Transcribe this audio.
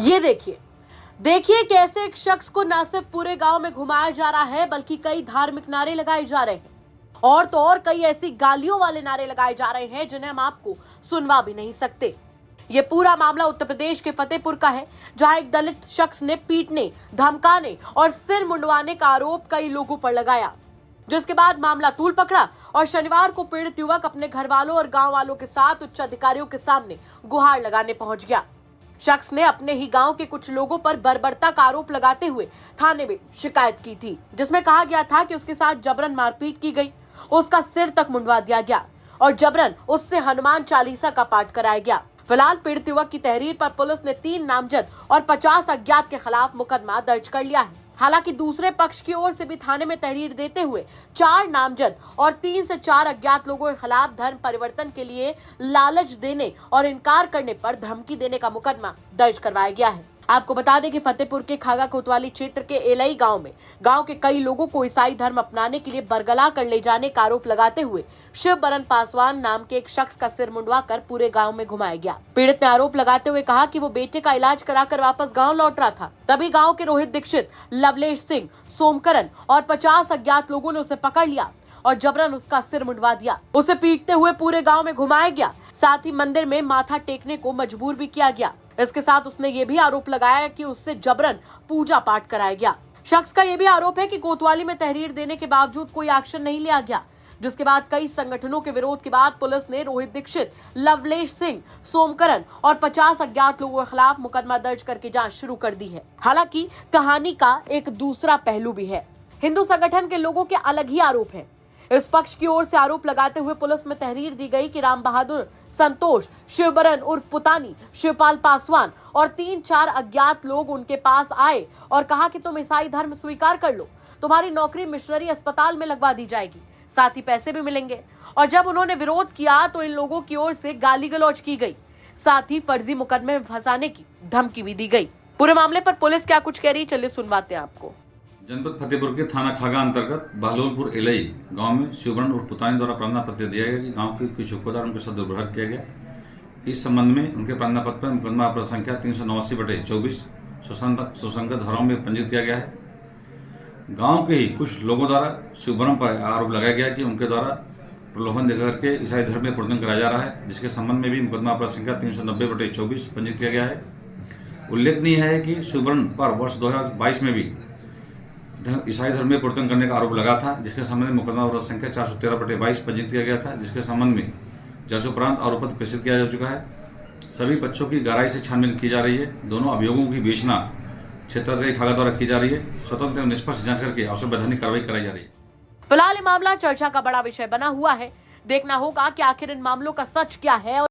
ये देखिए देखिए कैसे एक शख्स को न सिर्फ पूरे गांव में घुमाया जा रहा है बल्कि कई धार्मिक नारे लगाए जा रहे हैं और तो और कई ऐसी गालियों वाले नारे लगाए जा रहे हैं जिन्हें हम आपको सुनवा भी नहीं सकते। ये पूरा मामला उत्तर प्रदेश के फतेहपुर का है, जहां एक दलित शख्स ने पीटने, धमकाने और सिर मुंडवाने का आरोप कई लोगों पर लगाया, जिसके बाद मामला तूल पकड़ा और शनिवार को पीड़ित युवक अपने घर वालों और गांव वालों के साथ उच्च अधिकारियों के सामने गुहार लगाने पहुंच गया। शख्स ने अपने ही गांव के कुछ लोगों पर बर्बरता का आरोप लगाते हुए थाने में शिकायत की थी, जिसमें कहा गया था कि उसके साथ जबरन मारपीट की गई, उसका सिर तक मुंडवा दिया गया और जबरन उससे हनुमान चालीसा का पाठ कराया गया। फिलहाल पीड़ित युवक की तहरीर पर पुलिस ने 3 नामजद और 50 अज्ञात के खिलाफ मुकदमा दर्ज कर लिया है। हालांकि दूसरे पक्ष की ओर से भी थाने में तहरीर देते हुए 4 नामजद और 3 से 4 अज्ञात लोगों के खिलाफ धर्म परिवर्तन के लिए लालच देने और इनकार करने पर धमकी देने का मुकदमा दर्ज करवाया गया है। आपको बता दें कि फतेहपुर के खागा कोतवाली क्षेत्र के एलई गांव में गांव के कई लोगों को ईसाई धर्म अपनाने के लिए बरगला कर ले जाने का आरोप लगाते हुए शिवबरन पासवान नाम के एक शख्स का सिर मुंडवाकर पूरे गांव में घुमाया गया। पीड़ित ने आरोप लगाते हुए कहा कि वो बेटे का इलाज कराकर वापस गांव लौट रहा था, तभी गांव के रोहित दीक्षित, लवलेश सिंह, सोमकरन और 50 अज्ञात लोगों ने उसे पकड़ लिया और जबरन उसका सिर मुंडवा दिया। उसे पीटते हुए पूरे गांव में घुमाया गया, साथ ही मंदिर में माथा टेकने को मजबूर भी किया गया। इसके साथ उसने ये भी आरोप लगाया कि उससे जबरन पूजा पाठ कराया गया। शख्स का ये भी आरोप है कि कोतवाली में तहरीर देने के बावजूद कोई एक्शन नहीं लिया गया, जिसके बाद कई संगठनों के विरोध के बाद पुलिस ने रोहित दीक्षित, लवलेश सिंह, सोमकरन और 50 अज्ञात लोगों के खिलाफ मुकदमा दर्ज करके जांच शुरू कर दी है। हालांकि कहानी का एक दूसरा पहलू भी है। हिंदू संगठन के लोगों के अलग ही आरोप है। इस पक्ष की ओर से आरोप लगाते हुए पुलिस में तहरीर दी गई कि राम बहादुर, संतोष, शिवबरन उर्फ पुतानी, शिवपाल पासवान और 3-4 अज्ञात लोग उनके पास आए और कहा कि तुम ईसाई धर्म स्वीकार कर लो, तुम्हारी नौकरी मिशनरी अस्पताल में लगवा दी जाएगी, साथ ही पैसे भी मिलेंगे। और जब उन्होंने विरोध किया तो इन लोगों की ओर से गाली गलौज की गई, साथ ही फर्जी मुकदमे में फंसाने की धमकी भी दी गई। पूरे मामले पर पुलिस क्या कुछ कह रही, चलिए सुनवाते हैं आपको। जनपद फतेहपुर के थाना खागा अंतर्गत बहलोलपुर एलई गांव में शिवबरन उर्फ पुतानी द्वारा प्रार्थना पत्र दिया गया कि गांव के कुछ चौकीदार उनके साथ दुर्व्यवहार किया गया। इस संबंध में उनके प्रार्थना पत्र पर मुकदमा अपराध संख्या 389/24 सुसंगत धाराओं में पंजीकृत किया गया है। गांव के ही कुछ लोगों द्वारा शिवबरन पर आरोप लगाया गया कि उनके द्वारा प्रलोभन देकर के ईसाई धर्म में परिवर्तन कराया जा रहा है, जिसके संबंध में भी मुकदमा अपराध संख्या 390/24 पंजीकृत किया गया है। उल्लेखनीय है कि शिवबरन पर वर्ष 2022 में भी ईसाई धर्म में परिवर्तन करने का आरोप लगा था, जिसके संबंध में मुकदमा अपराध संख्या 413/22 पंजीकृत किया गया था, जिसके संबंध में जांचोपरांत आरोप पत्र प्रेषित किया जा चुका है। सभी पक्षों की गहराई से छानबीन की जा रही है। दोनों अभियोगों की विवेचना क्षेत्राधिकारी खागा द्वारा की जा रही है। स्वतंत्र एवं निष्पक्ष जांच करके आवश्यक वैधानिक कार्रवाई कराई जा रही है। फिलहाल ये मामला चर्चा का बड़ा विषय बना हुआ है। देखना होगा कि आखिर इन मामलों का सच क्या है।